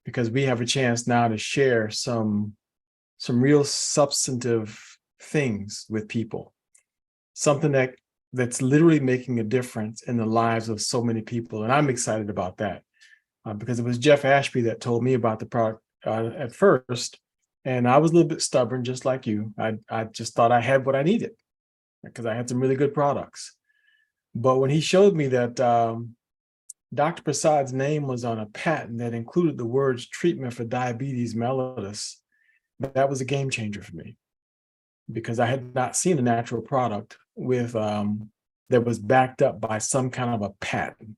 because we have a chance now to share some real substantive things with people, something that's literally making a difference in the lives of so many people. And I'm excited about that because it was Jeff Ashby that told me about the product at first. And I was a little bit stubborn, just like you. I just thought I had what I needed because I had some really good products. But when he showed me that Dr. Prasad's name was on a patent that included the words treatment for diabetes mellitus, that was a game changer for me, because I had not seen a natural product with that was backed up by some kind of a patent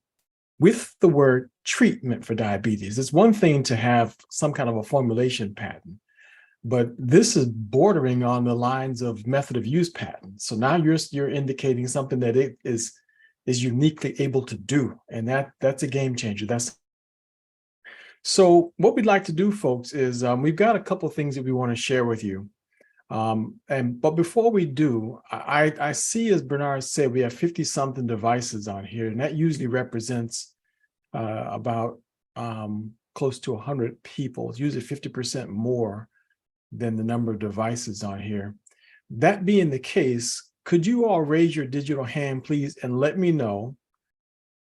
with the word treatment for diabetes. It's one thing to have some kind of a formulation patent, but this is bordering on the lines of method of use patent. So now you're indicating something that it is uniquely able to do, and that's a game changer. So what we'd like to do, folks, is we've got a couple of things that we want to share with you. But before we do, I see, as Bernard said, we have 50 something devices on here, and that usually represents about close to 100 people. It's usually 50% more than the number of devices on here. That being the case, could you all raise your digital hand, please, and let me know?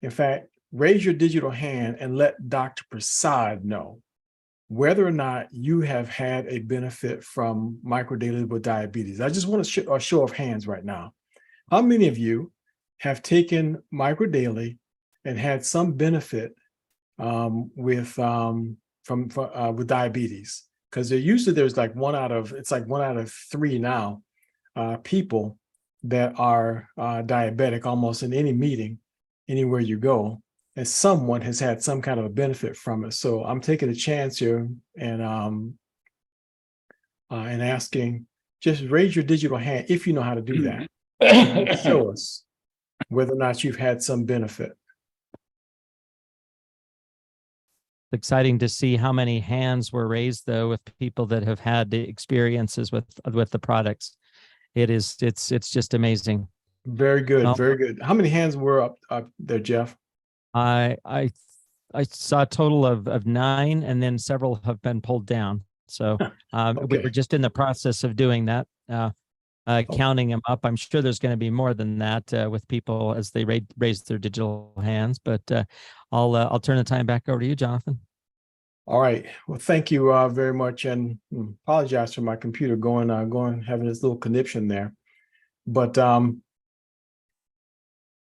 In fact, raise your digital hand and let Dr. Prasad know whether or not you have had a benefit from microdaily with diabetes. I just want a show of hands right now. How many of you have taken microdaily and had some benefit with diabetes? Because there's like one out of 3 now people that are diabetic almost in any meeting, anywhere you go, and someone has had some kind of a benefit from it. So I'm taking a chance here and asking, just raise your digital hand if you know how to do that. Show us whether or not you've had some benefit. Exciting to see how many hands were raised, though, with people that have had the experiences with the products. It's just amazing. Very good, very good. How many hands were up there, Jeff? I saw a total of 9, and then several have been pulled down. So Okay. we were just in the process of doing that, counting them up. I'm sure there's going to be more than that with people as they raise their digital hands. But I'll turn the time back over to you, Jonathan. All right. Well, thank you very much, and apologize for my computer going having this little conniption there. But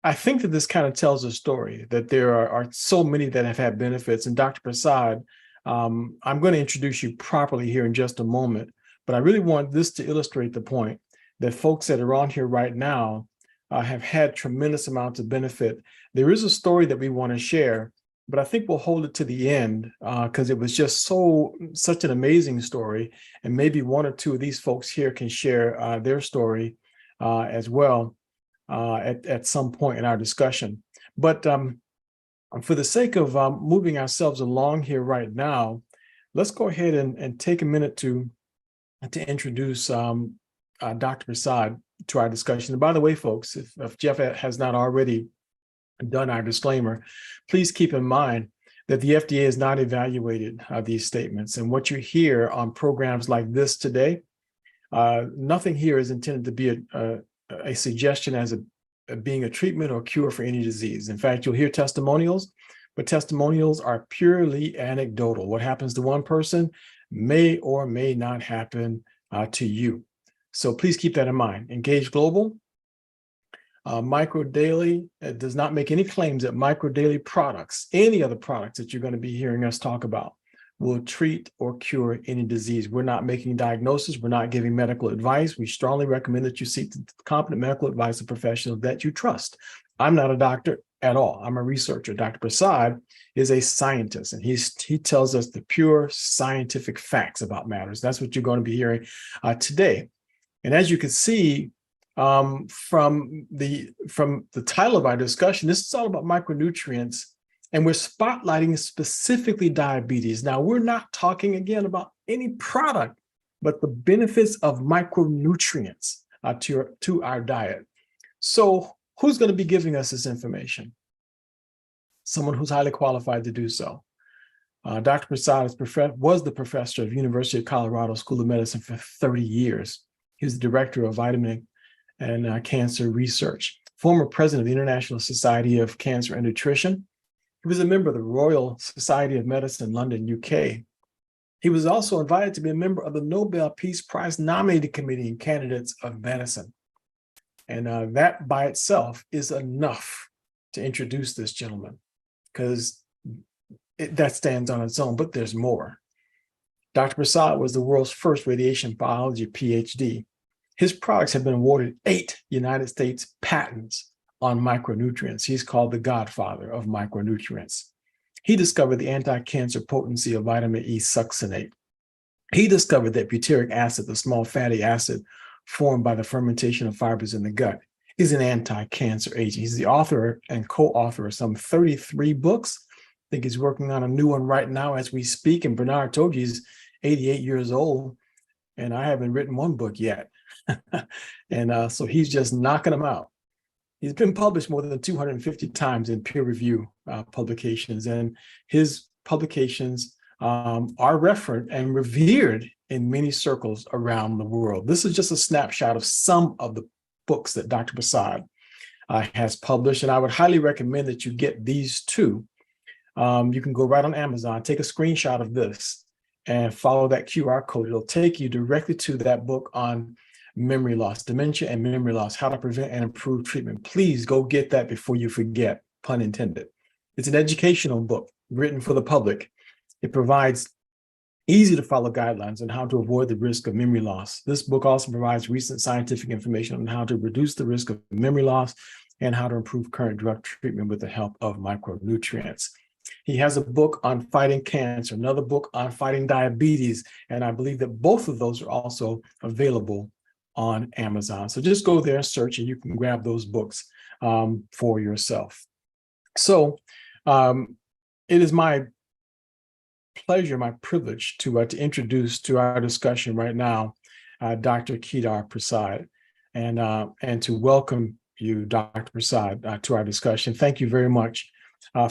I think that this kind of tells a story that there are so many that have had benefits. And Dr. Prasad, I'm going to introduce you properly here in just a moment, but I really want this to illustrate the point that folks that are on here right now have had tremendous amounts of benefit. There is a story that we want to share, but I think we'll hold it to the end because it was just such an amazing story. And maybe 1 or 2 of these folks here can share their story as well at some point in our discussion. But for the sake of moving ourselves along here right now, let's go ahead and take a minute to introduce Dr. Prasad to our discussion. And by the way, folks, if Jeff has not already done our disclaimer, please keep in mind that the FDA has not evaluated these statements. And what you hear on programs like this today, nothing here is intended to be a suggestion as being a treatment or cure for any disease. In fact, you'll hear testimonials, but testimonials are purely anecdotal. What happens to one person may or may not happen to you. So please keep that in mind. Engage Global, Microdaily does not make any claims that Microdaily products, any other products that you're going to be hearing us talk about, will treat or cure any disease. We're not making diagnosis. We're not giving medical advice. We strongly recommend that you seek competent medical advice of professionals that you trust. I'm not a doctor at all. I'm a researcher. Dr. Prasad is a scientist, and he tells us the pure scientific facts about matters. That's what you're going to be hearing today. And as you can see from the title of our discussion, this is all about micronutrients. And we're spotlighting specifically diabetes. Now, we're not talking again about any product, but the benefits of micronutrients to our diet. So who's going to be giving us this information? Someone who's highly qualified to do so. Dr. Prasad was the professor of University of Colorado School of Medicine for 30 years. He was the director of vitamin and cancer research, former president of the International Society of Cancer and Nutrition. He was a member of the Royal Society of Medicine, London, UK. He was also invited to be a member of the Nobel Peace Prize nominating committee and candidates of medicine. And that by itself is enough to introduce this gentleman, because that stands on its own, but there's more. Dr. Prasad was the world's first radiation biology PhD. His products have been awarded 8 United States patents on micronutrients. He's called the godfather of micronutrients. He discovered the anti-cancer potency of vitamin E succinate. He discovered that butyric acid, the small fatty acid formed by the fermentation of fibers in the gut, is an anti-cancer agent. He's the author and co-author of some 33 books. I think he's working on a new one right now as we speak. And Bernard told you he's 88 years old, and I haven't written one book yet. And so he's just knocking them out. He's been published more than 250 times in peer review publications, and his publications are referenced and revered in many circles around the world. This is just a snapshot of some of the books that Dr. Prasad has published, and I would highly recommend that you get these two. You can go right on Amazon, take a screenshot of this, and follow that QR code. It'll take you directly to that book on memory loss, dementia and memory loss, how to prevent and improve treatment. Please go get that before you forget, pun intended. It's an educational book written for the public. It provides easy to follow guidelines on how to avoid the risk of memory loss. This book also provides recent scientific information on how to reduce the risk of memory loss and how to improve current drug treatment with the help of micronutrients. He has a book on fighting cancer, another book on fighting diabetes, and I believe that both of those are also available on Amazon. So just go there, search, and you can grab those books for yourself. So it is my pleasure, my privilege to introduce to our discussion right now, Dr. Kedar Prasad, and to welcome you, Dr. Prasad, to our discussion. Thank you very much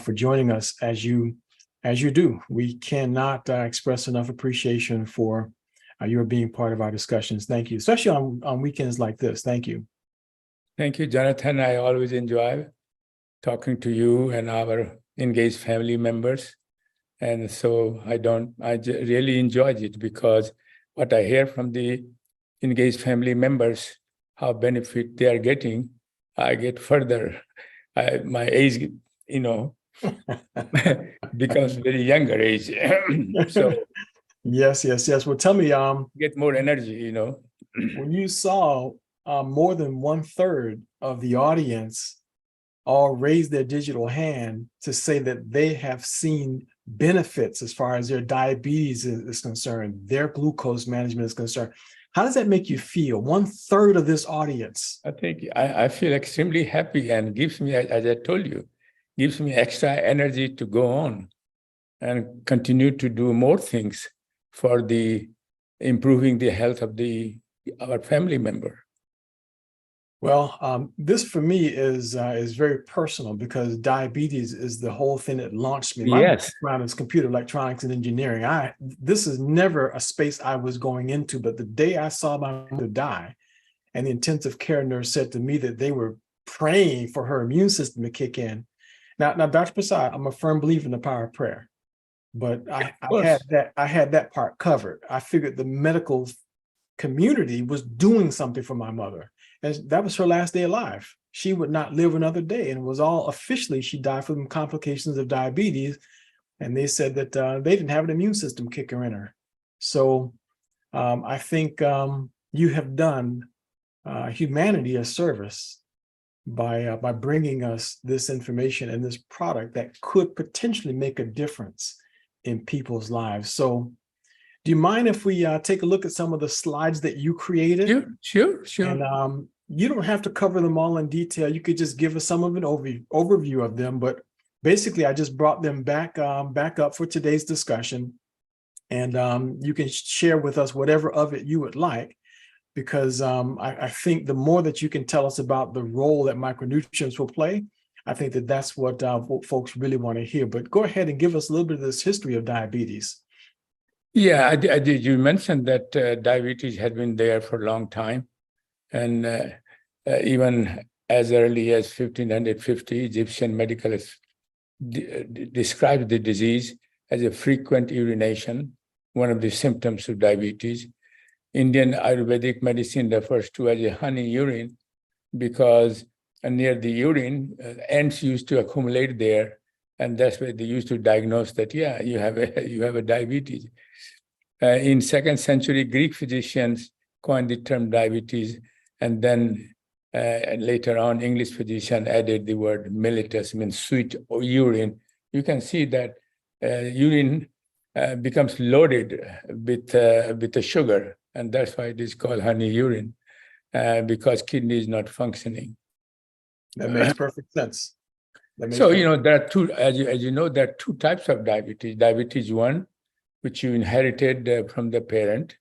for joining us as you do. We cannot express enough appreciation for your being part of our discussions. Thank you, especially on weekends like this. Thank you. Thank you, Jonathan. I always enjoy talking to you and our engaged family members. And so I really enjoyed it, because what I hear from the engaged family members, how benefit they are getting, I get further. My age, becomes very younger age. So Yes. Well, tell me, get more energy, when you saw more than 1/3 of the audience all raise their digital hand to say that they have seen benefits as far as their diabetes is concerned, their glucose management is concerned, how does that make you feel? 1/3 of this audience. I think I feel extremely happy, and gives me, as I told you, gives me extra energy to go on and continue to do more things for the improving the health of our family member. Well, this for me is very personal, because diabetes is the whole thing that launched me. My background is computer electronics and engineering. This is never a space I was going into, but the day I saw my mother die, and the intensive care nurse said to me that they were praying for her immune system to kick in. Now, Dr. Prasad, I'm a firm believer in the power of prayer, but I had that part covered. I figured the medical community was doing something for my mother, and that was her last day alive. She would not live another day, and it was all officially she died from complications of diabetes, and they said that they didn't have an immune system kicker in her. So I think you have done humanity a service by bringing us this information and this product that could potentially make a difference in people's lives. So do you mind if we take a look at some of the slides that you created? Sure. And you don't have to cover them all in detail. You could just give us some of an overview of them. But basically, I just brought them back up for today's discussion. And you can share with us whatever of it you would like, because I think the more that you can tell us about the role that micronutrients will play, I think that that's what folks really want to hear. But go ahead and give us a little bit of this history of diabetes. Yeah, I did. You mentioned that diabetes had been there for a long time. And even as early as 1550, Egyptian medicalists described the disease as a frequent urination, one of the symptoms of diabetes. Indian Ayurvedic medicine refers to as a honey urine because near the urine, ants used to accumulate there, and that's why they used to diagnose that, yeah, you have a diabetes. In 2nd century, Greek physicians coined the term diabetes, and then later on, English physician added the word mellitus, means sweet or urine. You can see that urine becomes loaded with the sugar, and that's why it is called honey urine, because kidney is not functioning. That makes perfect sense. So, there are two, as you know, there are two types of diabetes. Diabetes 1, which you inherited from the parent.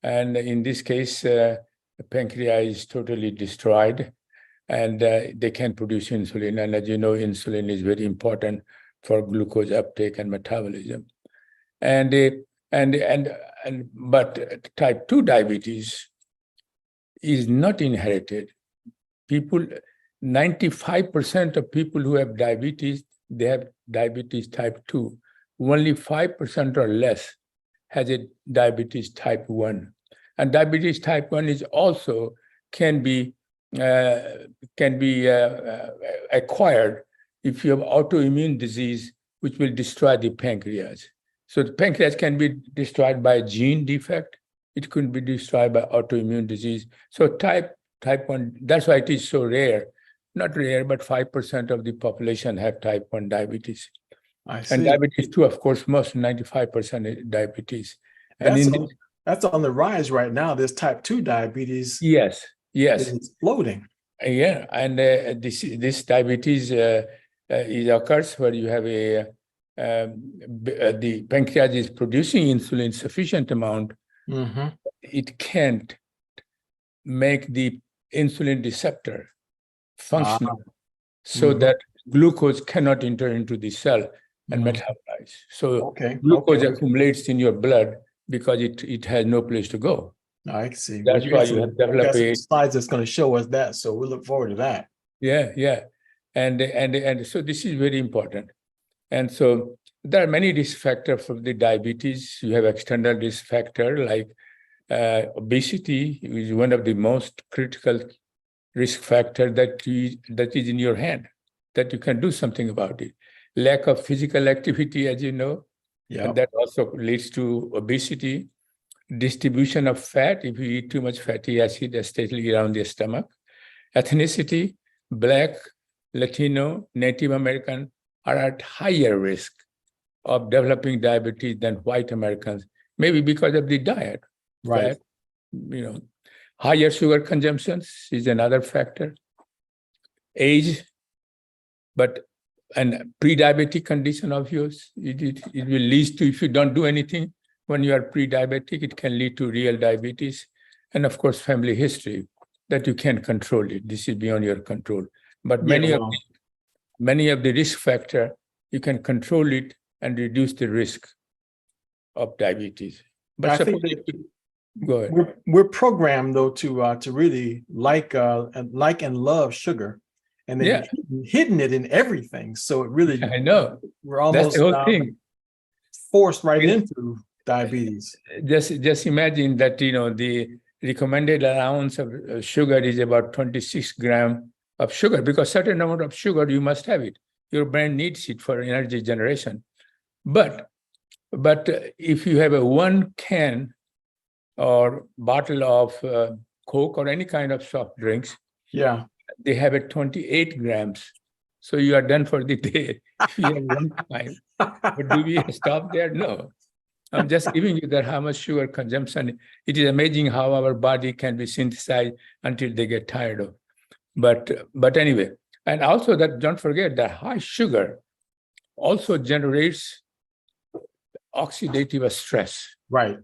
And in this case, the pancreas is totally destroyed, and they can produce insulin. And as you know, insulin is very important for glucose uptake and metabolism. But type 2 diabetes is not inherited. 95% of people who have diabetes, they have diabetes type 2. Only 5% or less has a diabetes type 1. And diabetes type 1 is also can be acquired if you have autoimmune disease, which will destroy the pancreas. So the pancreas can be destroyed by a gene defect. It could be destroyed by autoimmune disease. So type 1, that's why it is so rare. Not rare, but 5% of the population have type 1 diabetes. I see. And diabetes 2, of course, most 95% is diabetes. That's on the rise right now. This type 2 diabetes yes, is exploding. Yeah, and this diabetes occurs where you have the pancreas is producing insulin sufficient amount. Mm-hmm. It can't make the insulin receptor functional, so that glucose cannot enter into the cell and metabolize. So glucose accumulates in your blood because it has no place to go. I see. That's why you have developed some slides that's going to show us that. So we look forward to that. Yeah. And so this is very important. And so there are many risk factors for the diabetes. You have external risk factor like obesity is one of the most critical risk factor that is in your hand, that you can do something about it. Lack of physical activity, as you know, and that also leads to obesity. Distribution of fat, if you eat too much fatty acid, especially around the stomach. Ethnicity, Black, Latino, Native American are at higher risk of developing diabetes than white Americans, maybe because of the diet. Right. Fat, higher sugar consumption is another factor. Age, and pre-diabetic condition of yours, it will lead to, if you don't do anything when you are pre-diabetic, it can lead to real diabetes. And of course, family history, that you can't control it. This is beyond your control. But many of the risk factor, you can control it and reduce the risk of diabetes. But I think go ahead. We're programmed though to really like and love sugar, and then hidden it in everything. So it really, I know, we're almost that's the whole thing. Forced right into diabetes. Just imagine that the recommended allowance of sugar is about 26 grams of sugar, because certain amount of sugar you must have it. Your brain needs it for energy generation. But if you have a 1 can or bottle of Coke or any kind of soft drinks, they have a 28 grams. So you are done for the day. You have 1 time. But do we stop there? No. I'm just giving you that how much sugar consumption. It is amazing how our body can be synthesized until they get tired of. But anyway, and also that, don't forget that high sugar also generates oxidative stress. Right.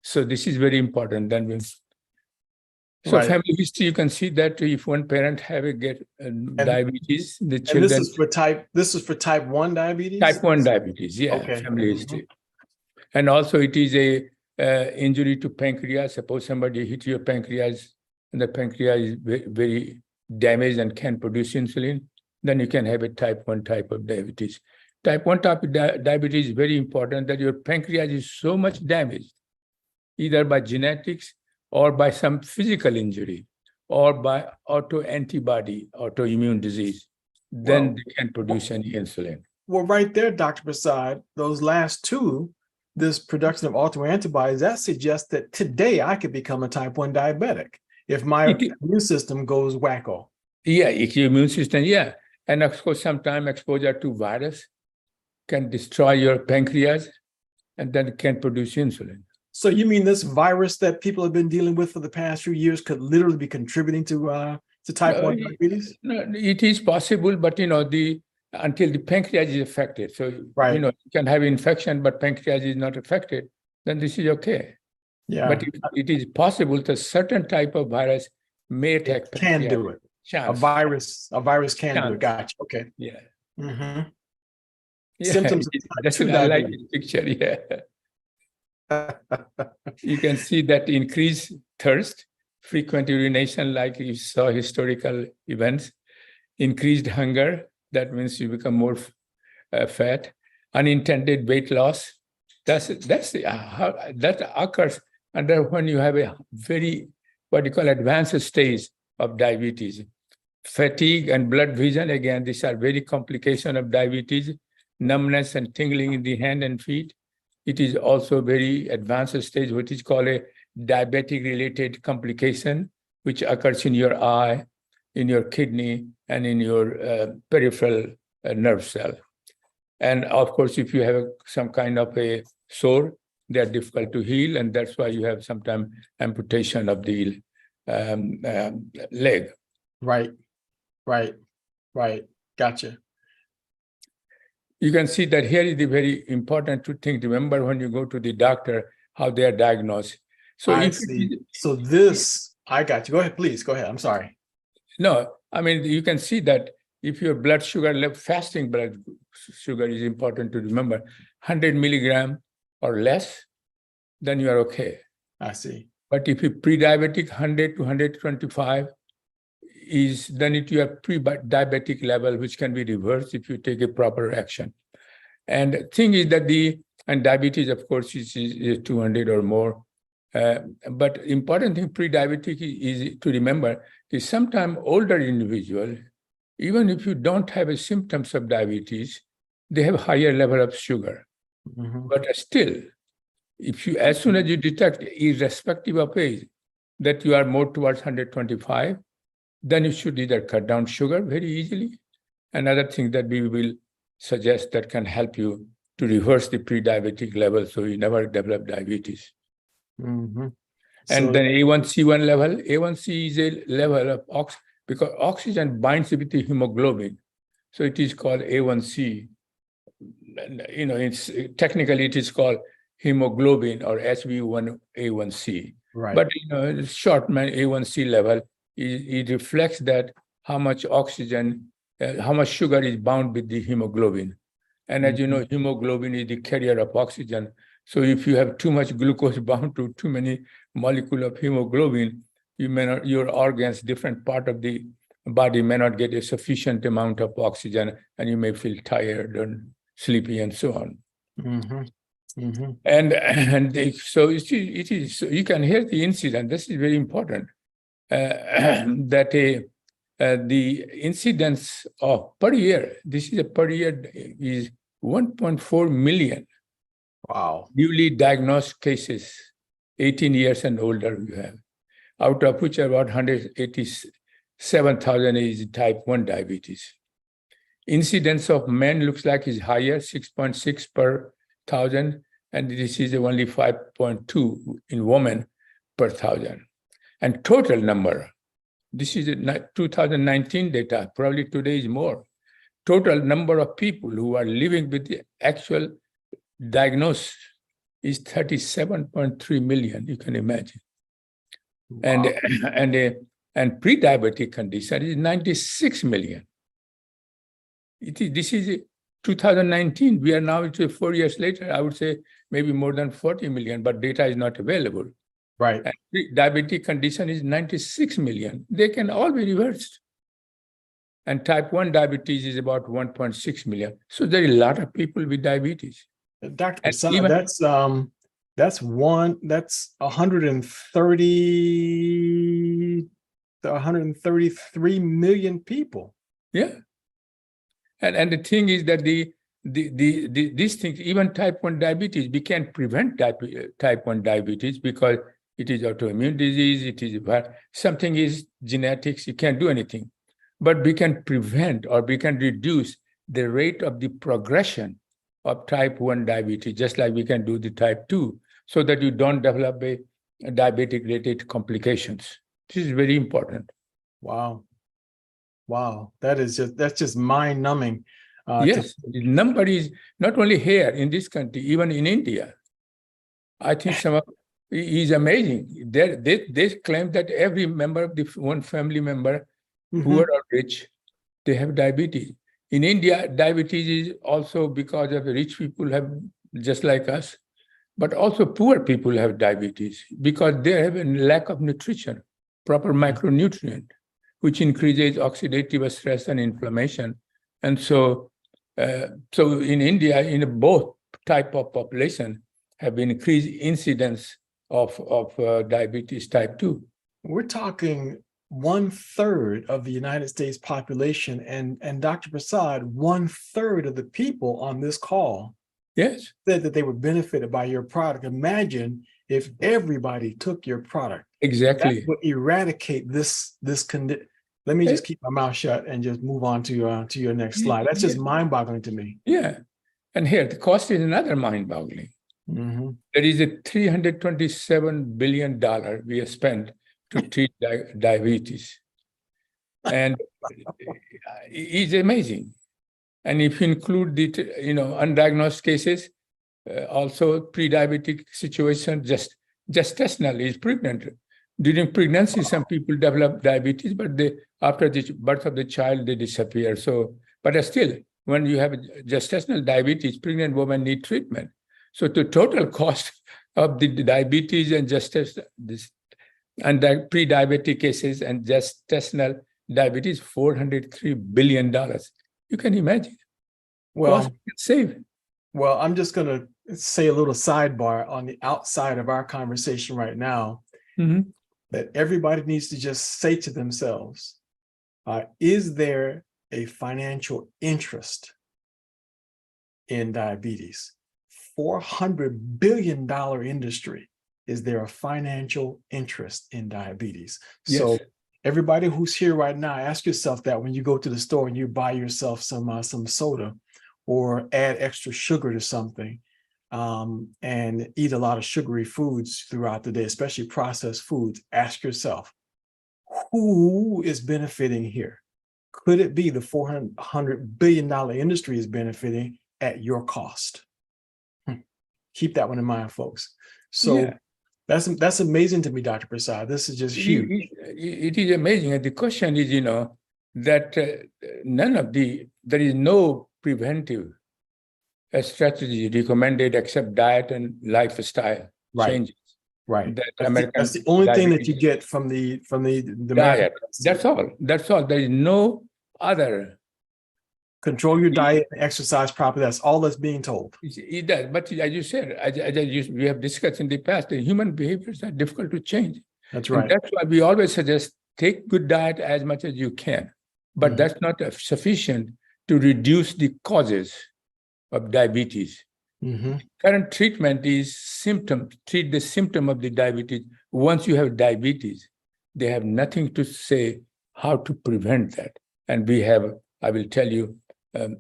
So this is very important. So Right. family history, you can see that if one parent have a diabetes, the And children this is for type 1 diabetes? type 1 diabetes, yeah, Okay. family history. And also it is a injury to pancreas. Suppose somebody hit your pancreas and the pancreas is very damaged and can produce insulin, then you can have a type 1 type of diabetes. Type 1 type of diabetes is very important, that your pancreas is so much damaged, either by genetics or by some physical injury or by autoimmune disease, then they can produce any insulin. Well, right there, Dr. Prasad, those last two, this production of autoantibodies, that suggests that today I could become a type 1 diabetic if my immune system goes wacko. Yeah, if your immune system, yeah. And of course, sometimes exposure to virus can destroy your pancreas and then it can produce insulin. So you mean this virus that people have been dealing with for the past few years could literally be contributing to type 1 diabetes? No, it is possible, but until the pancreas is affected. So Right. you can have infection, but pancreas is not affected, then this is okay. Yeah. But it is possible that certain type of virus may attack pancreas. Can do it. Chance. A virus can do it. Gotcha. Okay. Yeah. Mm-hmm. Yeah. Symptoms. That's what I like this picture. Yeah. You can see that increased thirst, frequent urination, like you saw historical events, increased hunger, that means you become more fat, unintended weight loss. That occurs under when you have a very, what you call advanced stage of diabetes. Fatigue and blood vision, again, these are very complication of diabetes. Numbness and tingling in the hand and feet. It is also very advanced stage, which is called a diabetic-related complication, which occurs in your eye, in your kidney, and in your peripheral nerve cell. And of course, if you have some kind of a sore, they are difficult to heal, and that's why you have sometimes amputation of the leg. Right. Gotcha. You can see that here is the very important thing to remember when you go to the doctor, how they are diagnosed. So I see. So this, I got you. Go ahead, please. Go ahead. I'm sorry. No, I mean, you can see that if your blood sugar level, fasting blood sugar is important to remember, 100 milligram or less, then you are okay. I see. But if you pre-diabetic, 100 to 125 then you have pre-diabetic level, which can be reversed if you take a proper action. And the thing is that diabetes, of course, is 200 or more. But important thing pre-diabetic is to remember is sometimes older individual, even if you don't have a symptoms of diabetes, they have higher level of sugar. Mm-hmm. But still, if you, as soon as you detect, irrespective of age, that you are more towards 125, then you should either cut down sugar very easily. Another thing that we will suggest that can help you to reverse the pre-diabetic level so you never develop diabetes. Mm-hmm. And then A1C1 level, A1C is a level of oxygen, because oxygen binds with the hemoglobin. So it is called A1C. Technically it is called hemoglobin or HbA1c. Right. But short man A1C level, it reflects that how much oxygen, how much sugar is bound with the hemoglobin. And as you know, hemoglobin is the carrier of oxygen. So if you have too much glucose bound to too many molecules of hemoglobin, you may not, your organs, different part of the body may not get a sufficient amount of oxygen, and you may feel tired and sleepy and so on. Mm-hmm. Mm-hmm. So it is. So you can hear the incident. This is very important. That the incidence of per year, this is a per year, is 1.4 million. Wow. Newly diagnosed cases, 18 years and older you have, out of which about 187,000 is type 1 diabetes. Incidence of men looks like is higher, 6.6 per 1,000, and this is only 5.2 in women per 1,000. And total number, this is 2019 data, probably today is more. Total number of people who are living with the actual diagnosis is 37.3 million, you can imagine. and Wow. and pre-diabetic condition is 96 million. This is 2019. We are now 4 years later. I would say maybe more than 40 million, but data is not available. Right. And diabetic condition is 96 million. They can all be reversed. And type 1 diabetes is about 1.6 million. So there are a lot of people with diabetes. Dr. And Prasad, even- that's 133 million people. Yeah. And the thing is that these things, even type 1 diabetes, we can prevent type 1 diabetes because it is autoimmune disease, it is something is genetics, you can't do anything. But we can prevent or we can reduce the rate of the progression of type 1 diabetes, just like we can do the type 2, so that you don't develop a diabetic-related complications. This is very important. Wow. Wow. That's just mind-numbing. Yes, the number is not only here in this country, even in India. I think is amazing. They claim that every member of the one family member, poor or rich, they have diabetes. In India, diabetes is also because of rich people have, just like us, but also poor people have diabetes because they have a lack of nutrition, proper micronutrient, which increases oxidative stress and inflammation. And so in India, in both type of population have been increased incidence of diabetes type 2. We're talking 1/3 of the United States population, and Dr. Prasad, 1/3 of the people on this call Yes, said that they were benefited by your product. Imagine if everybody took your product. exactly. That would eradicate this condition. Let me just keep my mouth shut and just move on to your next slide. That's just mind-boggling to me. Yeah, and here the cost is another mind-boggling. Mm-hmm. There is a $327 billion we have spent to treat diabetes, and it's amazing. And if you include the undiagnosed cases, also pre-diabetic situation, just gestational is pregnant. During pregnancy, some people develop diabetes, but after the birth of the child, they disappear. So, but still, when you have gestational diabetes, pregnant women need treatment. So the total cost of the diabetes and the pre-diabetic cases and gestational diabetes, $403 billion. You can imagine. Well, save. Well, I'm just going to say a little sidebar on the outside of our conversation right now, that everybody needs to just say to themselves, is there a financial interest in diabetes? $400 billion industry. Is there a financial interest in diabetes? Yes. So everybody who's here right now, ask yourself that when you go to the store and you buy yourself some soda or add extra sugar to something, and eat a lot of sugary foods throughout the day, especially processed foods, ask yourself, who is benefiting here? Could it be the $400 billion industry is benefiting at your cost? Keep that one in mind, folks. So that's amazing to me, Dr. Prasad. This is just huge. It is amazing. And the question is, that there is no preventive strategy recommended except diet and lifestyle changes. Right. That That's the only thing that you get from the diet. That's all. That's all. There is no other. Control your diet and exercise properly. That's all that's being told. It does. But as you said, we have discussed in the past, the human behaviors are difficult to change. That's right. And that's why we always suggest take good diet as much as you can. But that's not sufficient to reduce the causes of diabetes. Current treatment is treat the symptom of the diabetes. Once you have diabetes, they have nothing to say how to prevent that. And I will tell you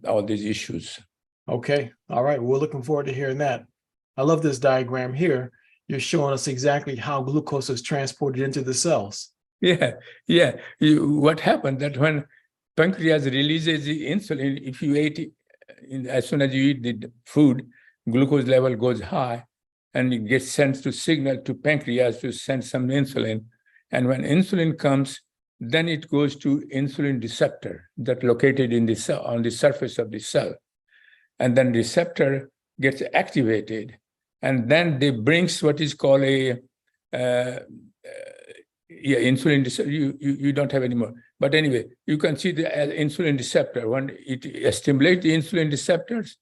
all these issues. Okay. All right. We're looking forward to hearing that. I love this diagram here. You're showing us exactly how glucose is transported into the cells. Yeah. What happened that when pancreas releases the insulin, if you ate as soon as you eat the food, glucose level goes high and it gets sent to signal to pancreas to send some insulin. And when insulin comes, then it goes to insulin receptor that located in the cell, on the surface of the cell. And then receptor gets activated. And then they brings what is called a insulin receptor. You don't have anymore. But anyway, you can see the insulin receptor. When it stimulates the insulin receptors,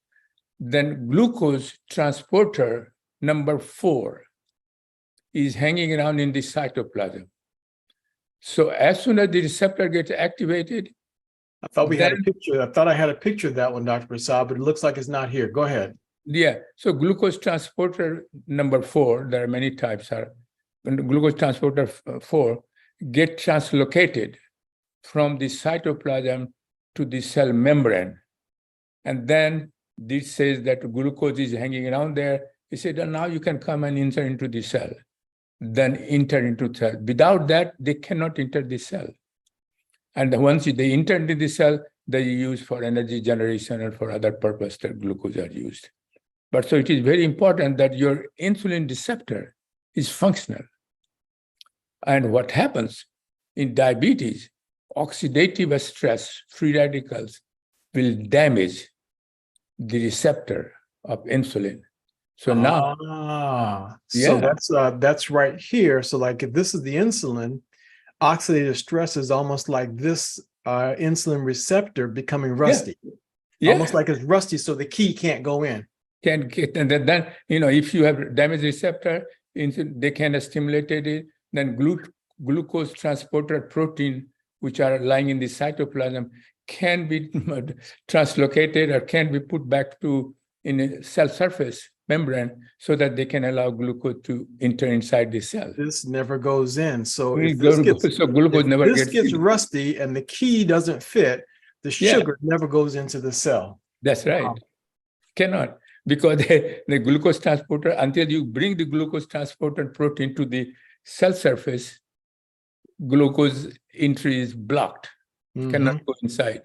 then glucose transporter number 4 is hanging around in the cytoplasm. So as soon as the receptor gets activated, I thought we had a picture. I thought I had a picture of that one, Dr. Prasad, but it looks like it's not here. Go ahead. Yeah. So glucose transporter number 4, there are many types. Glucose transporter 4 get translocated from the cytoplasm to the cell membrane. And then this says that glucose is hanging around there. He said, oh, now you can come and enter into the cell. Then enter into the cell. Without that, they cannot enter the cell. And once they enter into the cell, they use for energy generation and for other purpose that glucose are used. But so it is very important that your insulin receptor is functional. And what happens in diabetes, oxidative stress, free radicals, will damage the receptor of insulin. So now, so that's right here. So like if this is the insulin, oxidative stress is almost like this insulin receptor becoming rusty. Almost like it's rusty, so the key can't go in. Can get, and then if you have damaged receptor, they can stimulate it. Then glucose transporter protein, which are lying in the cytoplasm, can be translocated or can be put back to in a cell surface membrane so that they can allow glucose to enter inside the cell. This never goes in. So if glucose gets rusty and the key doesn't fit, the sugar never goes into the cell. That's right. Cannot. Because the glucose transporter, until you bring the glucose transporter protein to the cell surface, glucose entry is blocked, cannot go inside.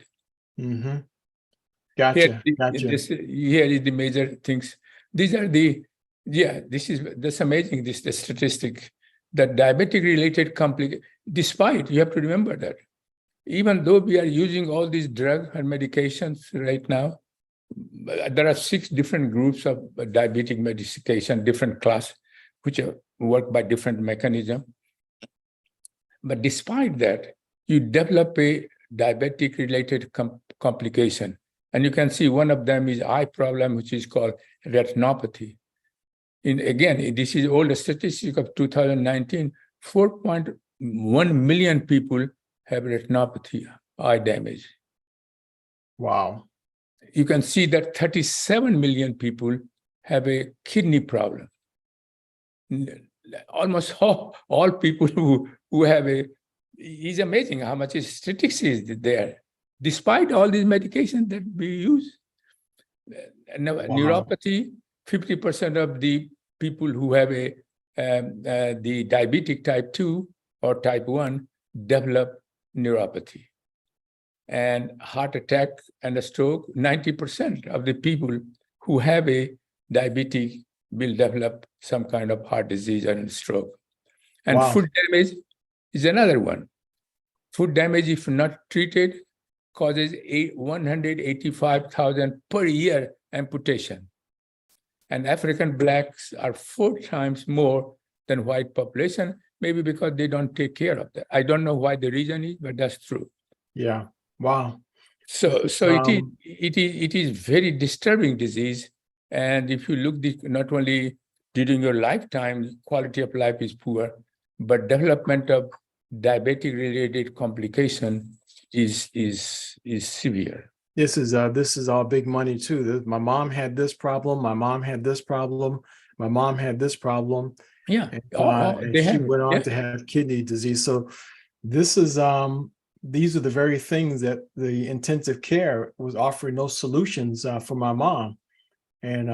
Gotcha. Here is the major things. These are that's amazing, the statistic that diabetic related complications, despite, you have to remember that, even though we are using all these drugs and medications right now, there are 6 different groups of diabetic medication, different class, which work by different mechanism. But despite that, you develop a diabetic-related complication. And you can see one of them is eye problem, which is called retinopathy. Again, this is all the statistic of 2019, 4.1 million people have retinopathy, eye damage. Wow. You can see that 37 million people have a kidney problem. Almost all people who have it's amazing how much statistics is there, despite all these medications that we use. Neuropathy, 50% of the people who have the diabetic type 2 or type 1 develop neuropathy. And heart attack and a stroke, 90% of the people who have a diabetes will develop some kind of heart disease and stroke. And food damage is another one. Food damage, if not treated, causes 185,000 per year amputation. And African blacks are 4 times more than white population, maybe because they don't take care of that. I don't know why the reason is, but that's true. Yeah. Wow. So it is very disturbing disease. And if you look not only during your lifetime, quality of life is poor, but development of diabetic related complication is severe. This is all big money too. My mom had this problem. My mom had this problem. My mom had this problem. Yeah. And she went on to have kidney disease. So this is these are the very things that the intensive care was offering those solutions for my mom. And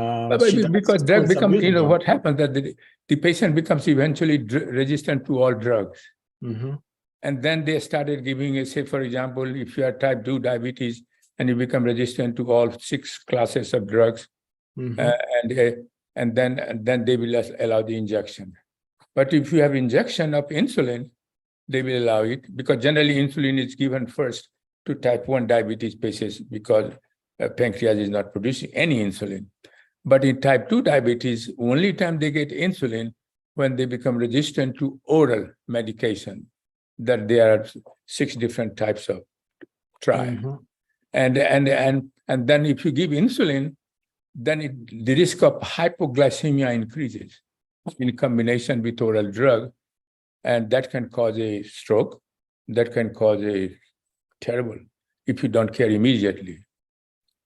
because drug becomes, what happens that the patient becomes eventually resistant to all drugs. And then they started giving, say, for example, if you have type 2 diabetes and you become resistant to all 6 classes of drugs, and then they will allow the injection. But if you have injection of insulin, they will allow it, because generally insulin is given first to type 1 diabetes patients because pancreas is not producing any insulin. But in type 2 diabetes, only time they get insulin when they become resistant to oral medication, that there are 6 different types of trial. And then if you give insulin, then the risk of hypoglycemia increases in combination with oral drug, and that can cause a stroke, that can cause a terrible if you don't care immediately.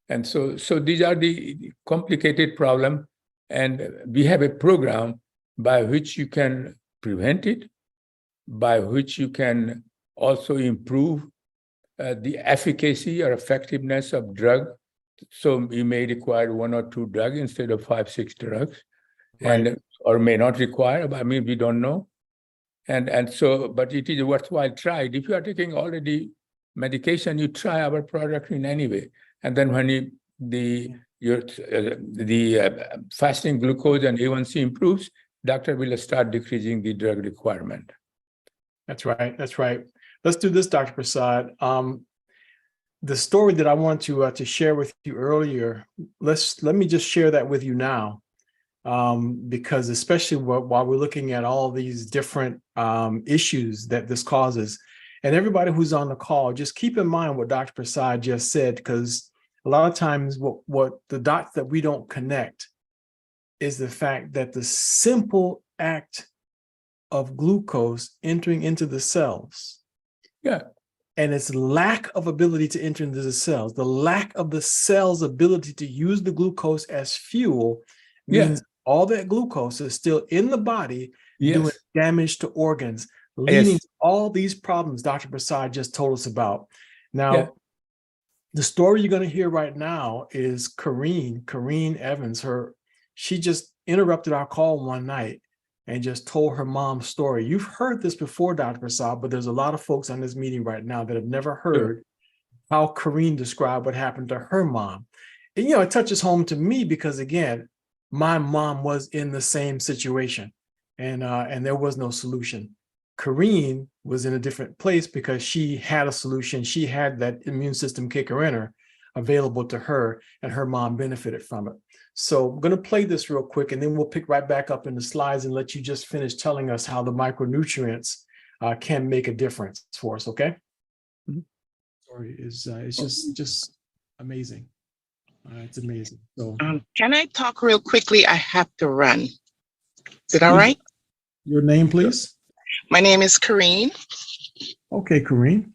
And so these are the complicated problem, and we have a program by which you can prevent it, by which you can also improve the efficacy or effectiveness of drug. So you may require 1 or 2 drugs instead of 5, 6 drugs, right. Or may not require. I mean, we don't know. And so, but it is a worthwhile try. If you are taking already medication, you try our product in any way. And then when the fasting glucose and A1C improves, doctor will start decreasing the drug requirement. That's right. That's right. Let's do this, Dr. Prasad. The story that I want to share with you earlier, let me just share that with you now, because especially while we're looking at all these different issues that this causes, and everybody who's on the call, just keep in mind what Dr. Prasad just said, because a lot of times what the dots that we don't connect is the fact that the simple act of glucose entering into the cells, and its lack of ability to enter into the cells, the lack of the cell's ability to use the glucose as fuel, means all that glucose is still in the body, doing damage to organs, leading to all these problems Dr. Prasad just told us about. Now, the story you're going to hear right now is Kareen Evans. She just interrupted our call one night and just told her mom's story. You've heard this before, Dr. Prasad, but there's a lot of folks on this meeting right now that have never heard how Kareen described what happened to her mom. And, it touches home to me because, again, my mom was in the same situation, and there was no solution. Kareen was in a different place because she had a solution. She had that immune system kicker in her available to her, and her mom benefited from it. So I'm going to play this real quick, and then we'll pick right back up in the slides and let you just finish telling us how the micronutrients can make a difference for us, okay? Story is it's just amazing. It's amazing. So, can I talk real quickly? I have to run. Is it all right? Your name, please. My name is Kareen. Okay, Kareen.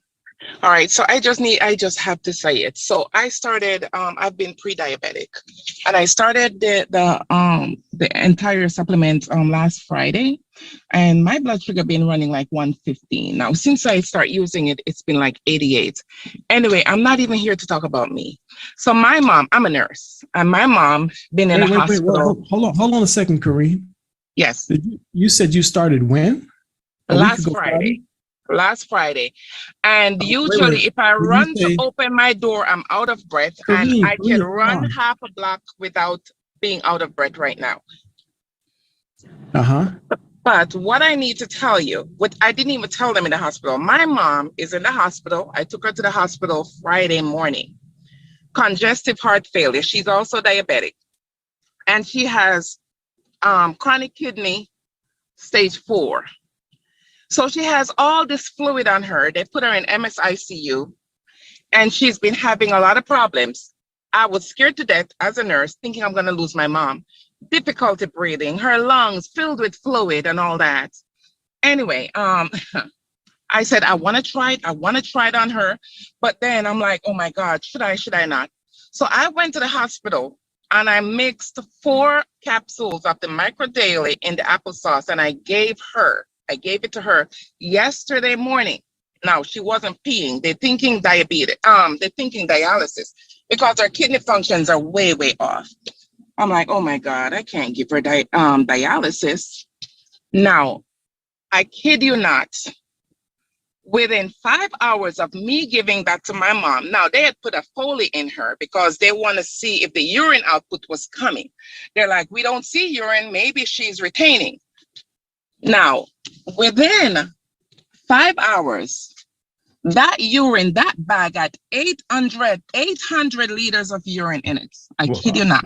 All right, so I just have to say it. So I started, I've been pre-diabetic, and I started the entire supplement last Friday, and my blood sugar been running like 115. Now, since I start using it, it's been like 88. Anyway, I'm not even here to talk about me. So my mom, I'm a nurse, and my mom been in a hospital. Wait, hold on a second, Kareen. Yes. You said you started when? Last Friday. Last Friday. And usually if I run to open my door, I'm out of breath, and I can run half a block without being out of breath right now. But what I need to tell you, what I didn't even tell them in the hospital, my mom is in the hospital. I took her to the hospital Friday morning. Congestive heart failure. She's also diabetic. And she has chronic kidney stage 4. So she has all this fluid on her. They put her in MSICU, and she's been having a lot of problems. I was scared to death as a nurse, thinking I'm going to lose my mom. Difficulty breathing, her lungs filled with fluid and all that. Anyway, I said, I want to try it. I want to try it on her. But then I'm like, oh my God, should I not? So I went to the hospital, and I mixed 4 capsules of the Micro Daily in the applesauce, and I gave it to her yesterday morning. Now, she wasn't peeing. They're thinking diabetes. They're thinking dialysis because her kidney functions are way, way off. I'm like, oh my God, I can't give her dialysis. Now, I kid you not, within 5 hours of me giving that to my mom, now they had put a Foley in her because they want to see if the urine output was coming. They're like, we don't see urine, maybe she's retaining. Now, within 5 hours. That urine, that bag had 800 liters of urine in it. I kid you not.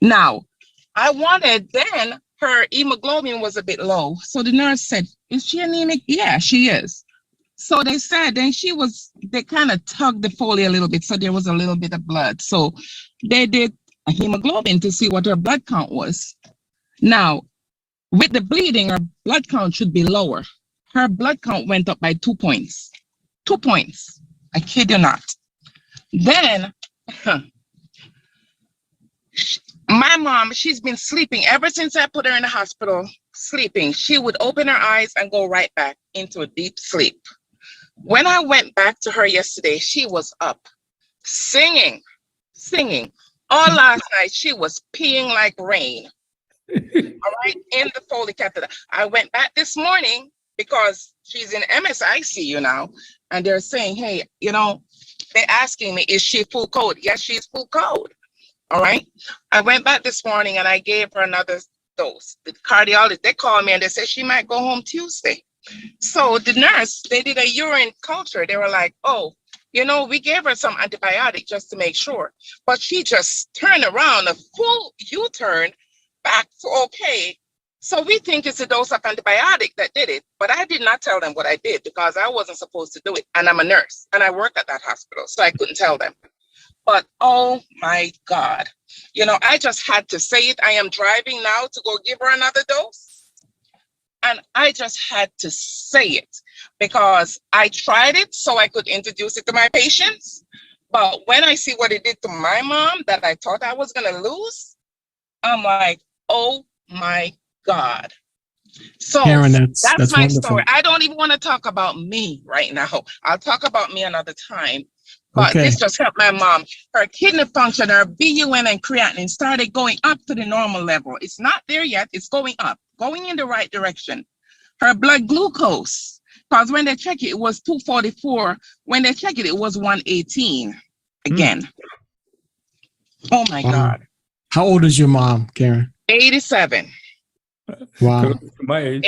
Now, then her hemoglobin was a bit low. So the nurse said, is she anemic? Yeah, she is. So they said, then they kind of tugged the Foley a little bit. So there was a little bit of blood. So they did a hemoglobin to see what her blood count was. Now, with the bleeding, her blood count should be lower. Her blood count went up by 2 points. 2 points. I kid you not. Then, my mom, she's been sleeping ever since I put her in the hospital, sleeping. She would open her eyes and go right back into a deep sleep. When I went back to her yesterday, she was up, singing. All last night, she was peeing like rain. All right, in the Foley catheter. I went back this morning because she's in MSICU now, and they're saying, hey, they're asking me, is she full code? Yes, she's full code. All right. I went back this morning and I gave her another dose. The cardiologist, they called me and they said she might go home Tuesday. So the nurse, they did a urine culture. They were like, oh, we gave her some antibiotic just to make sure. But she just turned around, a full U-turn back to okay. So we think it's a dose of antibiotic that did it. But I did not tell them what I did because I wasn't supposed to do it. And I'm a nurse and I work at that hospital. So I couldn't tell them. But oh my God, I just had to say it. I am driving now to go give her another dose. And I just had to say it because I tried it so I could introduce it to my patients. But when I see what it did to my mom that I thought I was going to lose, I'm like, oh my God. So Karen, that's my wonderful. story. I don't even want to talk about me right now. I'll talk about me another time. But this just helped my mom. Her kidney function, her BUN and creatinine started going up to the normal level. It's not there yet. It's going up, going in the right direction. Her blood glucose, because when they check it, it was 244. When they check it, it was 118 again. Oh my God. How old is your mom, Karen? 87. Wow. My age.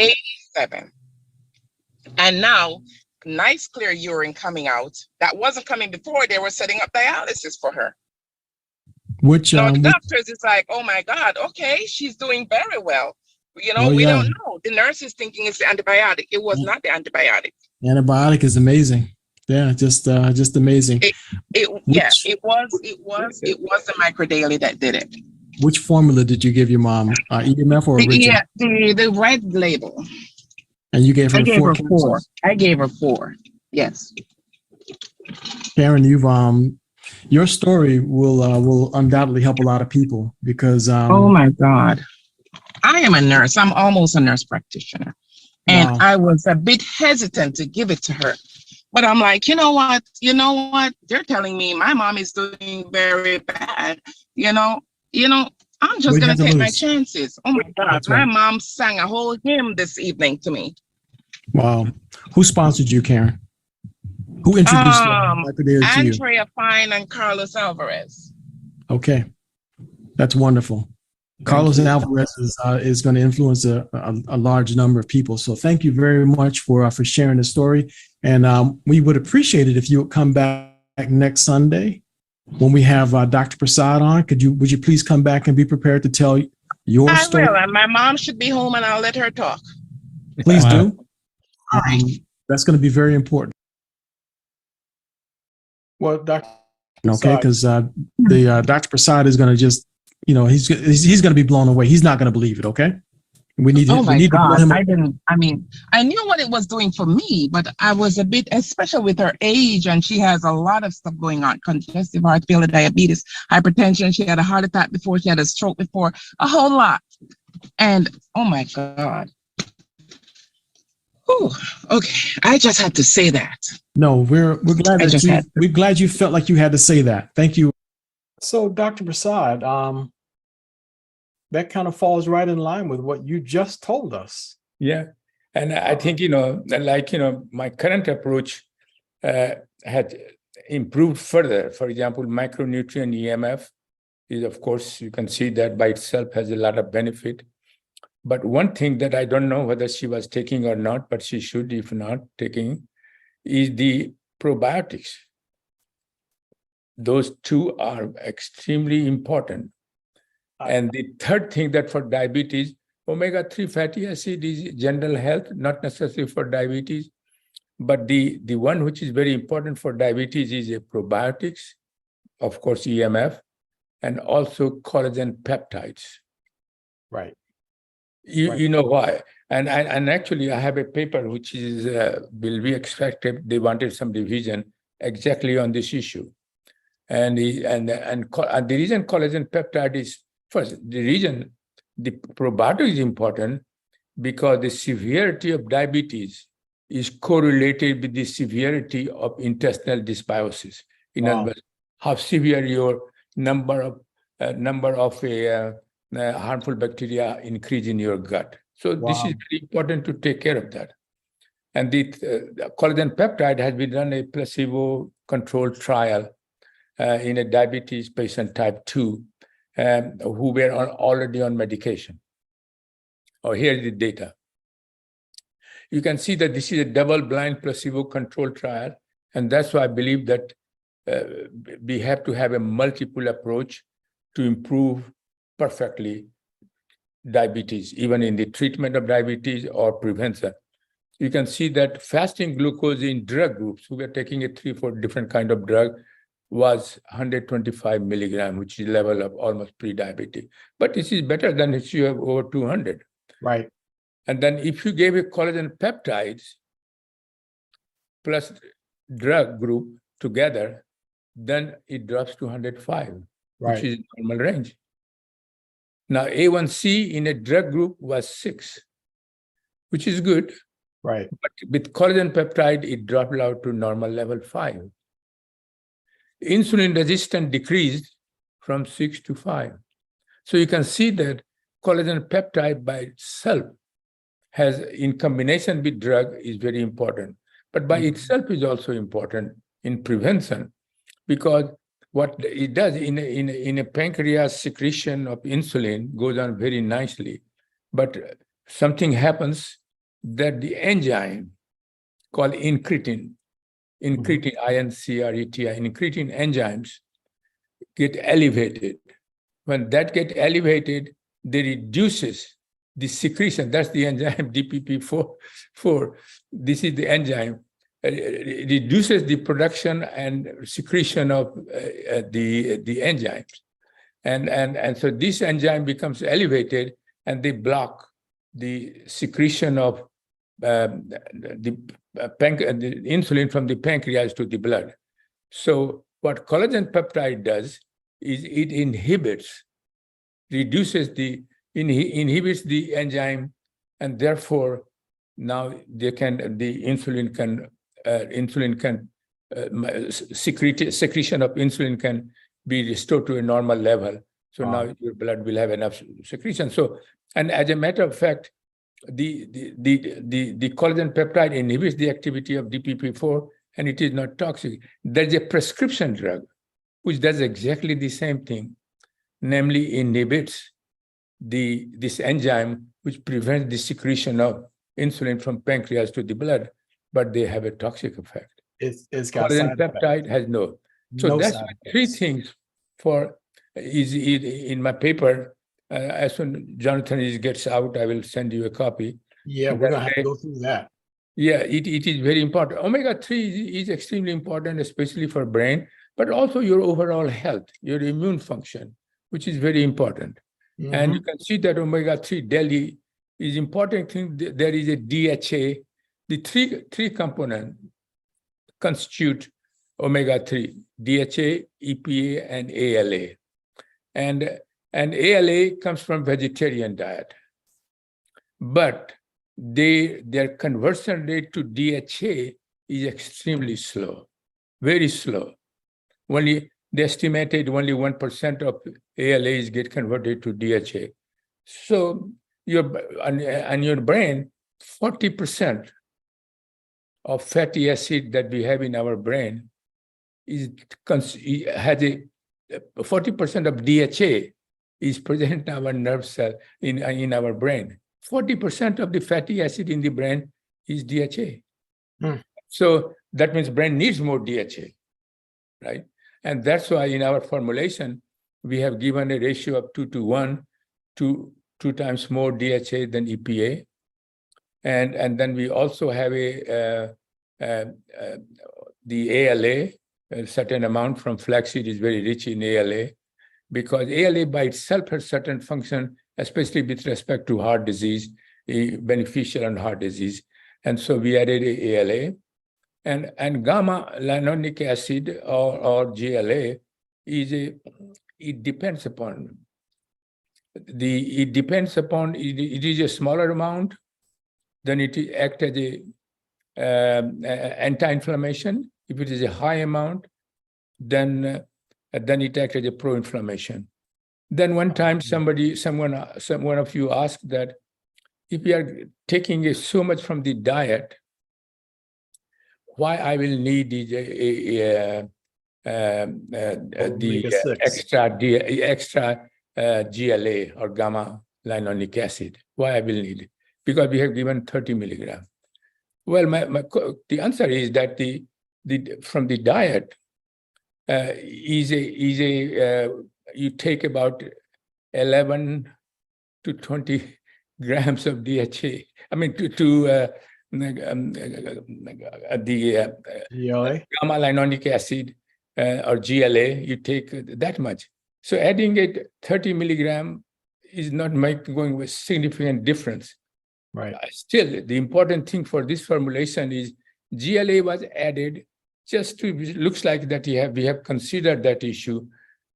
87. And now, nice clear urine coming out. That wasn't coming before. They were setting up dialysis for her. The doctors is like, oh my God, okay, she's doing very well. We don't know. The nurse is thinking it's the antibiotic. It was not the antibiotic. Antibiotic is amazing. Yeah, just amazing. It was the microdaily that did it. Which formula did you give your mom? EMF or original? Yeah, the red label. And you gave her four. I gave her 4. Yes. Karen, your story will undoubtedly help a lot of people because. Oh my God, I am a nurse. I'm almost a nurse practitioner, and I was a bit hesitant to give it to her, but I'm like, you know what? They're telling me my mom is doing very bad. I'm just gonna take my chances. Oh my God, my mom sang a whole hymn this evening to me. Wow. Who sponsored you, Karen? Who introduced you? Andrea Fine and Carlos Alvarez. Okay. That's wonderful. Carlos and Alvarez is going to influence a large number of people. So thank you very much for sharing the story. And we would appreciate it if you would come back next Sunday when we have Dr. Prasad on. Would you please come back and be prepared to tell your story? I will. And my mom should be home and I'll let her talk. Please do. All right. That's going to be very important. Well, Dr. Okay, because the Dr. Prasad is going to just, he's going to be blown away. He's not going to believe it. Okay. We need to blow him up. I knew what it was doing for me, but I was a bit, especially with her age, and she has a lot of stuff going on: congestive heart failure, diabetes, hypertension. She had a heart attack before. She had a stroke before. A whole lot. And oh my God. Whew, okay, I just had to say that. No, we're glad we're glad you felt like you had to say that. Thank you. So, Dr. Prasad, that kind of falls right in line with what you just told us. Yeah, and I think my current approach had improved further. For example, micronutrient EMF is, of course, you can see that by itself has a lot of benefit. But one thing that I don't know whether she was taking or not, but she should, if not taking, is the probiotics. Those two are extremely important. And the third thing that for diabetes, omega-3 fatty acid is general health, not necessarily for diabetes. But the one which is very important for diabetes is a probiotics, of course, EMF, and also collagen peptides. Right. You know why? And actually, I have a paper which is will be extracted. They wanted some revision exactly on this issue. And the reason collagen peptide is first, the reason the probiotic is important because the severity of diabetes is correlated with the severity of intestinal dysbiosis. In other words, how severe your number of harmful bacteria increase in your gut. So this is very important to take care of that. And the collagen peptide has been done a placebo-controlled trial in a diabetes patient type 2 who were already on medication. Here's the data. You can see that this is a double-blind placebo-controlled trial, and that's why I believe that we have to have a multiple approach to improve perfectly diabetes, even in the treatment of diabetes or prevention. You can see that fasting glucose in drug groups who were taking a 3-4 different kind of drug was 125 milligram, which is level of almost pre-diabetic. But this is better than if you have over 200. Right. And then if you gave a collagen peptides plus drug group together, then it drops to 105, which is normal range. Now, A1C in a drug group was 6, which is good. Right. But with collagen peptide, it dropped out to normal level 5. Insulin resistance decreased from 6 to 5. So you can see that collagen peptide by itself has, in combination with drug, is very important. But by itself is also important in prevention, because what it does in a pancreas, secretion of insulin goes on very nicely. But something happens that the enzyme called incretin, incretin, INCRETI, incretin enzymes get elevated. When that gets elevated, they reduces the secretion. That's the enzyme DPP4. This is the enzyme. It reduces the production and secretion of the enzymes. And so this enzyme becomes elevated and they block the secretion of the insulin from the pancreas to the blood. So what collagen peptide does is it inhibits the enzyme, and therefore now secretion of insulin can be restored to a normal level. So now your blood will have enough secretion. So, and as a matter of fact, the collagen peptide inhibits the activity of DPP4, and it is not toxic. There's a prescription drug which does exactly the same thing, namely inhibits this enzyme which prevents the secretion of insulin from pancreas to the blood, but they have a toxic effect. It's got collagen peptide has no. So no that's side three effects. things for is in my paper. As soon Jonathan gets out, I will send you a copy. Yeah, we're gonna have to go through that. Yeah, it is very important. Omega-3 is extremely important, especially for brain, but also your overall health, your immune function, which is very important. And you can see that omega-3 daily is important thing. There is a DHA. The three components constitute omega-3: DHA, EPA, and ALA. And ALA comes from vegetarian diet, but their conversion rate to DHA is extremely slow, very slow. They estimated only 1% of ALAs get converted to DHA. So your brain, 40% of fatty acid that we have in our brain has 40% of DHA is present in our nerve cell in our brain. 40% of the fatty acid in the brain is DHA. Hmm. So that means brain needs more DHA, right? And that's why in our formulation, we have given a ratio of 2:1, two times more DHA than EPA. And then we also have the ALA, a certain amount from flaxseed is very rich in ALA, because ALA by itself has certain function, especially with respect to heart disease, beneficial on heart disease. And so we added ALA. And gamma linolenic acid or GLA it depends upon it is a smaller amount, then it acts as a anti-inflammation. If it is a high amount, then it acts as a pro-inflammation. Then one time someone of you asked that if we are taking so much from the diet, why I will need the extra GLA or gamma linolenic acid? Why I will need it? Because we have given 30 milligrams. Well, the answer is that the from the diet you take about 11 to 20 grams of DHA. I mean the gamma linolenic acid or GLA, you take that much. So adding it 30 milligram is not going with significant difference. Right. Still, the important thing for this formulation is GLA was added just to, it looks like that we have considered that issue,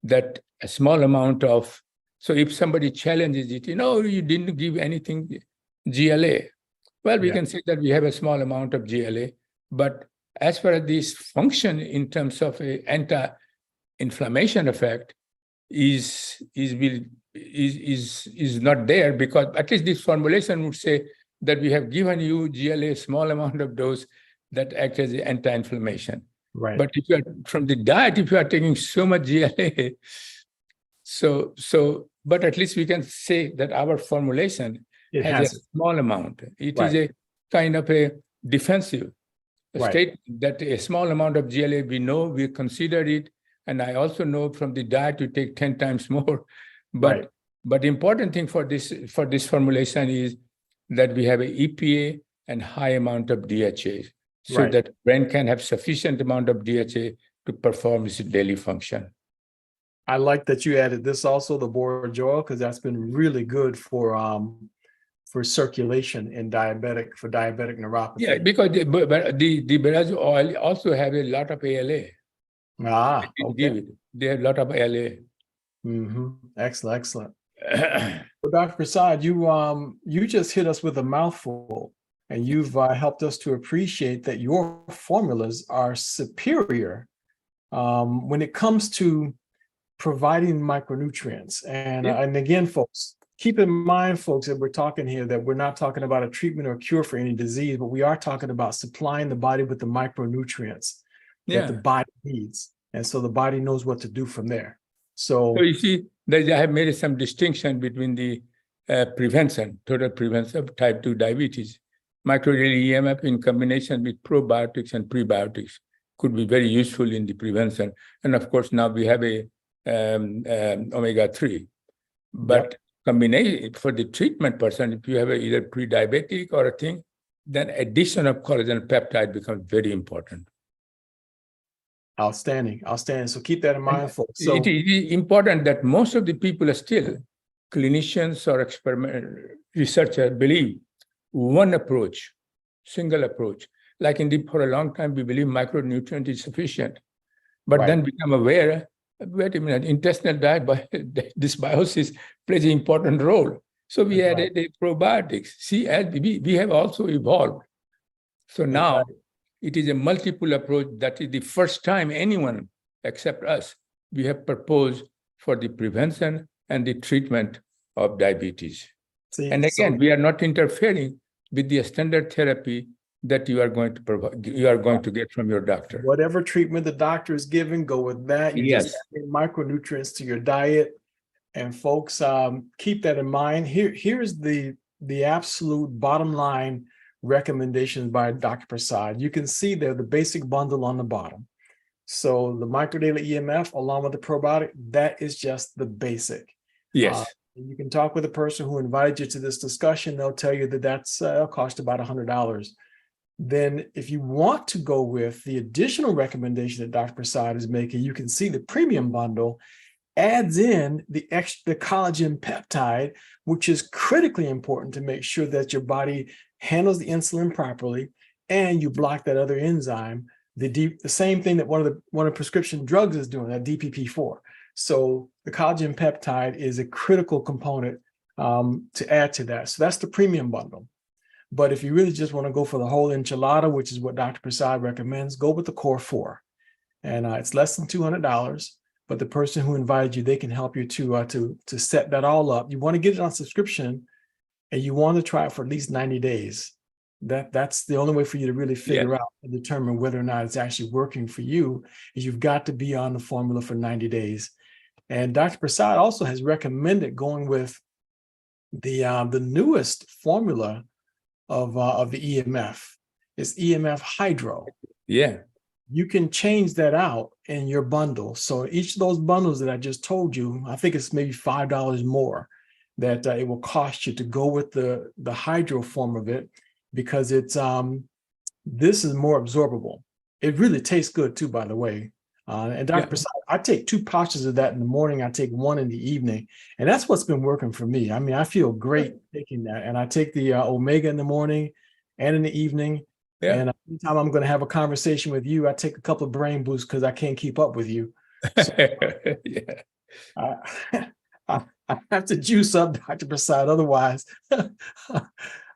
that a small amount of, so if somebody challenges it, you didn't give anything GLA. Well, we can say that we have a small amount of GLA, but as far as this function in terms of an anti-inflammation effect is not there, because at least this formulation would say that we have given you GLA, small amount of dose that acts as an anti-inflammation. Right. But if you are from the diet, if you are taking so much GLA, but at least we can say that our formulation has a small amount. It is a kind of a defensive statement that a small amount of GLA, we know, we consider it. And I also know from the diet, you take 10 times more. But the important thing for this formulation is that we have an EPA and high amount of DHA, so that brain can have sufficient amount of DHA to perform its daily function. I like that you added this also, the borage oil, because that's been really good for circulation in diabetic neuropathy. Yeah, because the borage oil also have a lot of ALA. Okay. They have a lot of ALA. Mm-hmm. Excellent. Well, Dr. Prasad, you just hit us with a mouthful, and you've helped us to appreciate that your formulas are superior when it comes to providing micronutrients. And again, folks, keep in mind, folks, that we're talking here that we're not talking about a treatment or cure for any disease, but we are talking about supplying the body with the micronutrients that the body needs. And so the body knows what to do from there. So you see, I have made some distinction between the total prevention of type 2 diabetes. Microdaily EMF in combination with probiotics and prebiotics could be very useful in the prevention. And of course, now we have a omega-3. But combination for the treatment person, if you have either pre-diabetic or a thing, then addition of collagen peptide becomes very important. Outstanding. So keep that in mind, folks. So it is important that most of the people are still clinicians or researchers believe one approach, single approach. Like for a long time, we believe micronutrient is sufficient, but then become aware, wait a minute, intestinal dysbiosis plays an important role. So we added a probiotics. See, as we have also evolved. So now it is a multiple approach. That is the first time anyone except us, we have proposed for the prevention and the treatment of diabetes. And again, we are not interfering with the standard therapy that you are going to provide, you are going to get from your doctor. Whatever treatment the doctor is giving, go with that. You just add micronutrients to your diet. And folks, keep that in mind. Here's the the absolute bottom line recommendations by Dr. Prasad. You can see there the basic bundle on the bottom. So the microdaily EMF along with the probiotic, that is just the basic. Yes. You can talk with the person who invited you to this discussion. They'll tell you that that's cost about $100. Then if you want to go with the additional recommendation that Dr. Prasad is making, you can see the premium bundle adds in the collagen peptide, which is critically important to make sure that your body handles the insulin properly and you block that other enzyme, the same thing that one of prescription drugs is doing, that DPP4. So the collagen peptide is a critical component to add to that. So that's the premium bundle. But if you really just want to go for the whole enchilada, which is what Dr. Prasad recommends, go with the Core 4. And it's less than $200. But the person who invited you, they can help you to set that all up. You want to get it on subscription, and you want to try it for at least 90 days. That's the only way for you to really figure out and determine whether or not it's actually working for you. Is you've got to be on the formula for 90 days. And Dr. Prasad also has recommended going with the newest formula of the EMF. It's EMF Hydro. Yeah. You can change that out in your bundle. So each of those bundles that I just told you, I think it's maybe $5 more that it will cost you to go with the hydro form of it, because it's this is more absorbable. It really tastes good too, by the way. And Dr. Prasad, I take 2 pouches of that in the morning. I take 1 in the evening, and that's what's been working for me. I mean, I feel great taking that, and I take the Omega in the morning and in the evening. Yeah. And anytime I'm going to have a conversation with you, I take a couple of brain boosts because I can't keep up with you. So, I have to juice up, Dr. Prasad. Otherwise,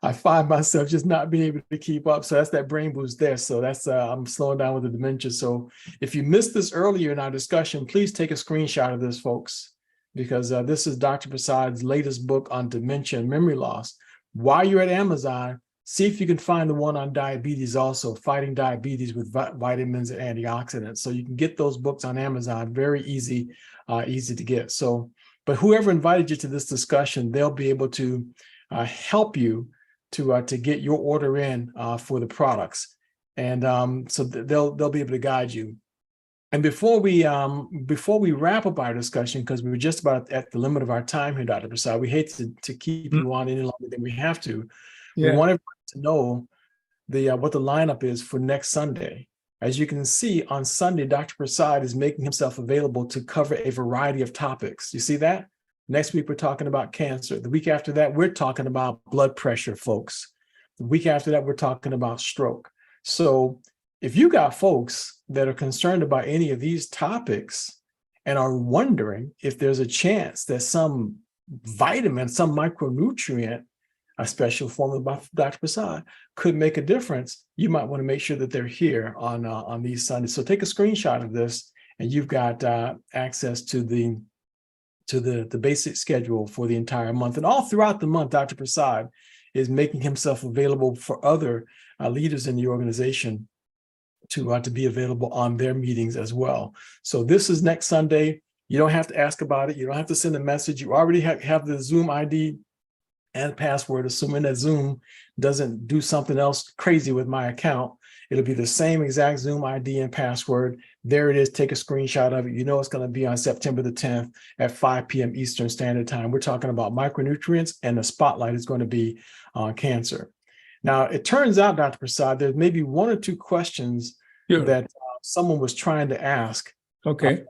I find myself just not being able to keep up. So that's that brain boost there. So that's I'm slowing down with the dementia. So if you missed this earlier in our discussion, please take a screenshot of this, folks, because this is Dr. Prasad's latest book on dementia and memory loss. While you're at Amazon, see if you can find the one on diabetes also, Fighting Diabetes with Vitamins and Antioxidants. So you can get those books on Amazon, very easy to get. So, but whoever invited you to this discussion, they'll be able to help you to get your order in for the products. And so they'll be able to guide you. And before we wrap up our discussion, because we're just about at the limit of our time here, Dr. Prasad, we hate to keep you on any longer than we have to. We want everyone to know what the lineup is for next Sunday. As you can see, on Sunday, Dr. Prasad is making himself available to cover a variety of topics. You see that? Next week, we're talking about cancer. The week after that, we're talking about blood pressure, folks. The week after that, we're talking about stroke. So if you got folks that are concerned about any of these topics and are wondering if there's a chance that some vitamin, some micronutrient, a special formula by Dr. Prasad, could make a difference, you might want to make sure that they're here on these Sundays. So take a screenshot of this, and you've got access to the basic schedule for the entire month. And all throughout the month, Dr. Prasad is making himself available for other leaders in the organization to be available on their meetings as well. So this is next Sunday. You don't have to ask about it. You don't have to send a message. You already have the Zoom ID and password, assuming that Zoom doesn't do something else crazy with my account. It'll be the same exact Zoom ID and password. There it is. Take a screenshot of it. You know it's going to be on September the 10th at 5 p.m. Eastern Standard Time. We're talking about micronutrients, and the spotlight is going to be on cancer. Now, it turns out, Dr. Prasad, there's maybe 1 or 2 questions that someone was trying to ask. Okay.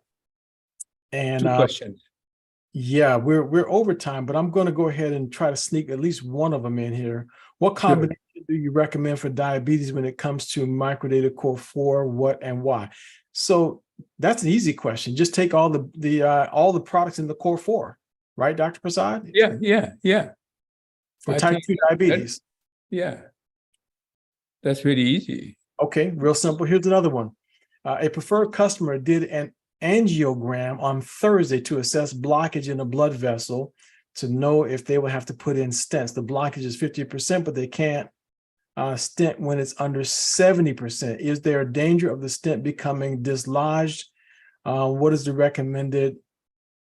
And 2 questions. Yeah, we're over time, but I'm going to go ahead and try to sneak at least one of them in here. What combination do you recommend for diabetes when it comes to microdata core 4, what and why? So that's an easy question. Just take all the products in the core 4, right, Dr. Prasad? Yeah. For type 2 diabetes. That's very easy. Okay, real simple. Here's another one. A preferred customer did an angiogram on Thursday to assess blockage in a blood vessel to know if they will have to put in stents. The blockage is 50%, but they can't stent when it's under 70%. Is there a danger of the stent becoming dislodged? What is the recommended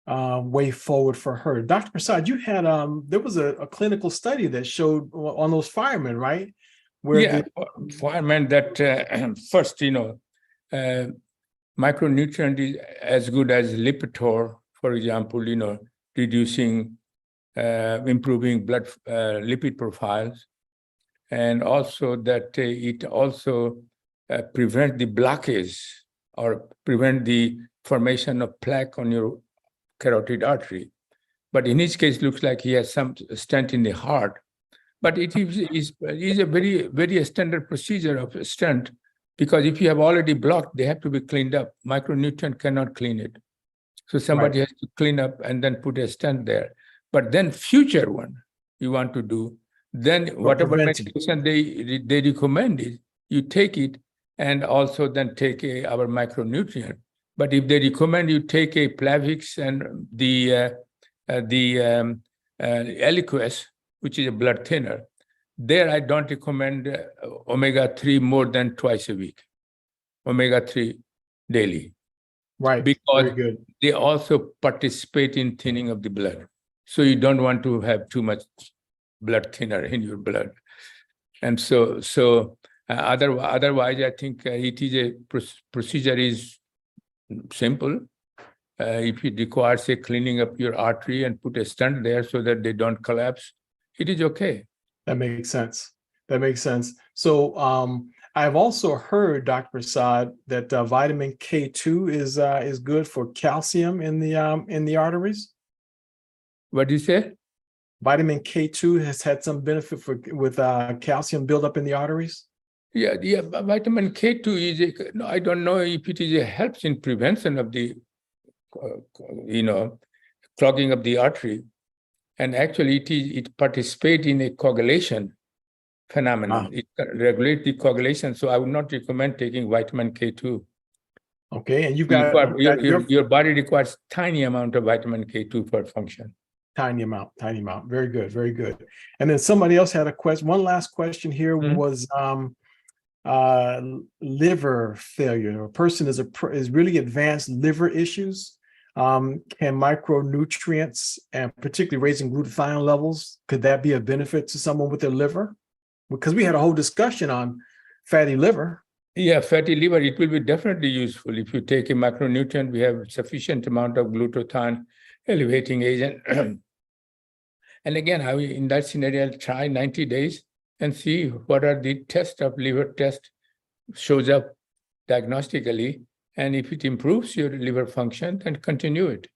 way forward for her. Dr. Prasad, you had there was a clinical study that showed on those firemen, right? Where firemen that first, micronutrient is as good as Lipitor, for example, reducing, improving blood lipid profiles, and also that it also prevent the blockage or prevent the formation of plaque on your carotid artery. But in his case, looks like he has some stent in the heart. But it is a very, very standard procedure of a stent, because if you have already blocked, they have to be cleaned up. Micronutrient cannot clean it. So somebody has to clean up and then put a stent there. But then future one you want to do, then whatever medication they recommend is you take it, and also then take our micronutrient. But if they recommend you take a Plavix and the Eliquis, which is a blood thinner, there I don't recommend omega-3 more than twice a week, omega-3 daily. Right. Because very good. They also participate in thinning of the blood. So you don't want to have too much blood thinner in your blood. And so otherwise, I think it is a procedure is simple. If it requires a cleaning up your artery and put a stent there so that they don't collapse, it is okay. That makes sense. That makes sense. So I've also heard, Dr. Prasad, that vitamin K2 is good for calcium in the arteries. What do you say? Vitamin K2 has had some benefit with calcium buildup in the arteries. Yeah. Vitamin K2 is I don't know if it is a helps in prevention of the clogging of the artery, and actually it participates in a coagulation phenomenon. It regulates the coagulation. So I would not recommend taking vitamin K2. Okay, and your body requires tiny amount of vitamin K2 for function. Tiny amount. Very good, very good. And then somebody else had a question. One last question here was liver failure. A person is really advanced liver issues. Can micronutrients, and particularly raising glutathione levels, could that be a benefit to someone with their liver? Because we had a whole discussion on fatty liver. Yeah, fatty liver, it will be definitely useful. If you take a micronutrient, we have sufficient amount of glutathione elevating agent. And again, in that scenario, I'll try 90 days and see what are the tests of liver test shows up diagnostically. And if it improves your liver function, then continue it.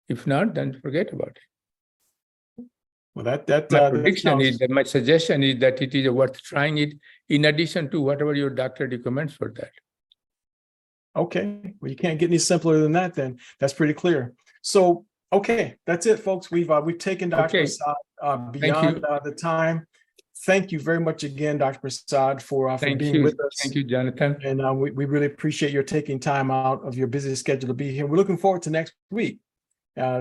If not, then forget about it. Well, my suggestion is that it is worth trying it in addition to whatever your doctor recommends for that. Okay, well, you can't get any simpler than that. Then that's pretty clear. So, okay, that's it, folks. We've taken Dr. Prasad beyond the time. Thank you very much again, Dr. Prasad, for being with us. Thank you, Jonathan. And we really appreciate your taking time out of your busy schedule to be here. We're looking forward to next week.